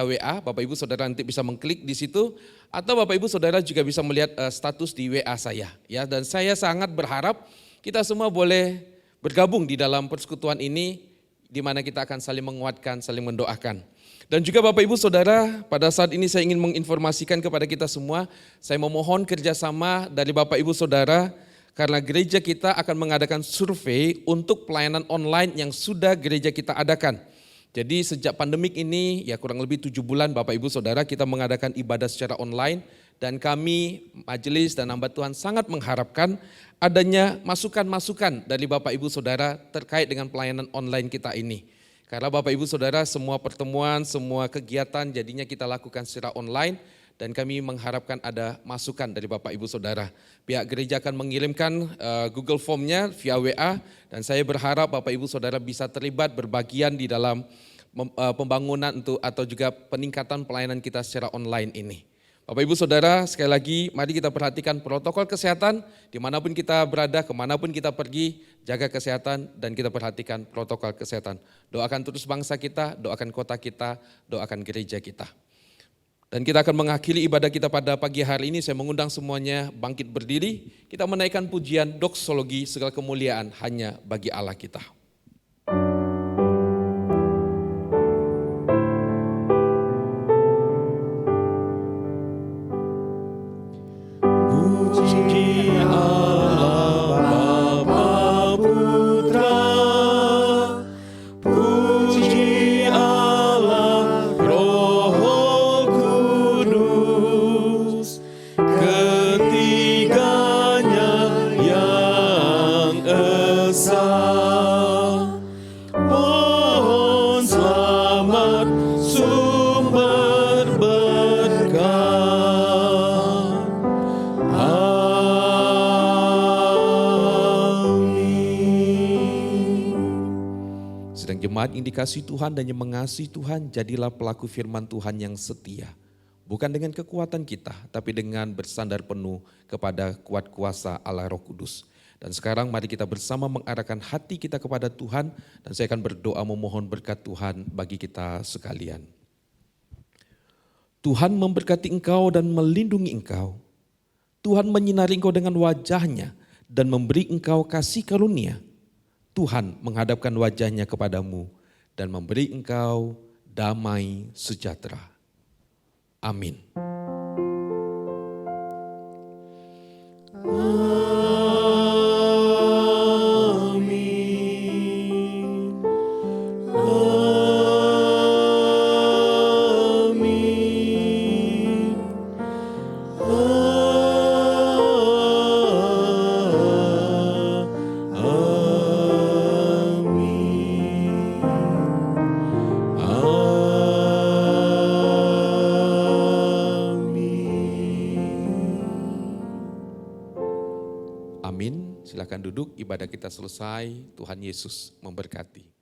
WA. Bapak Ibu Saudara nanti bisa mengklik di situ, atau Bapak Ibu Saudara juga bisa melihat status di WA saya. Ya, dan saya sangat berharap kita semua boleh bergabung di dalam persekutuan ini, di mana kita akan saling menguatkan, saling mendoakan. Dan juga Bapak Ibu Saudara, pada saat ini saya ingin menginformasikan kepada kita semua, saya memohon kerjasama dari Bapak Ibu Saudara, karena gereja kita akan mengadakan survei untuk pelayanan online yang sudah gereja kita adakan. Jadi sejak pandemik ini, ya kurang lebih 7 bulan Bapak Ibu Saudara, kita mengadakan ibadah secara online, dan kami, majelis dan hamba Tuhan sangat mengharapkan adanya masukan-masukan dari Bapak Ibu Saudara terkait dengan pelayanan online kita ini. Karena Bapak Ibu Saudara, semua pertemuan, semua kegiatan jadinya kita lakukan secara online, dan kami mengharapkan ada masukan dari Bapak Ibu Saudara. Pihak gereja akan mengirimkan Google Form-nya via WA, dan saya berharap Bapak Ibu Saudara bisa terlibat berbagian di dalam pembangunan atau juga peningkatan pelayanan kita secara online ini. Bapak Ibu Saudara, sekali lagi mari kita perhatikan protokol kesehatan, dimanapun kita berada, kemanapun kita pergi, jaga kesehatan dan kita perhatikan protokol kesehatan. Doakan terus bangsa kita, doakan kota kita, doakan gereja kita. Dan kita akan mengakhiri ibadah kita pada pagi hari ini. Saya mengundang semuanya bangkit berdiri, kita menaikkan pujian doksologi segala kemuliaan hanya bagi Allah kita. Jemaat yang dikasihi Tuhan dan yang mengasihi Tuhan, jadilah pelaku firman Tuhan yang setia. Bukan dengan kekuatan kita, tapi dengan bersandar penuh kepada kuat kuasa Allah Roh Kudus. Dan sekarang mari kita bersama mengarahkan hati kita kepada Tuhan, dan saya akan berdoa memohon berkat Tuhan bagi kita sekalian. Tuhan memberkati engkau dan melindungi engkau. Tuhan menyinari engkau dengan wajah-Nya dan memberi engkau kasih karunia. Tuhan menghadapkan wajah-Nya kepadamu dan memberi engkau damai sejahtera. Amin. Silakan duduk, ibadah kita selesai. Tuhan Yesus memberkati.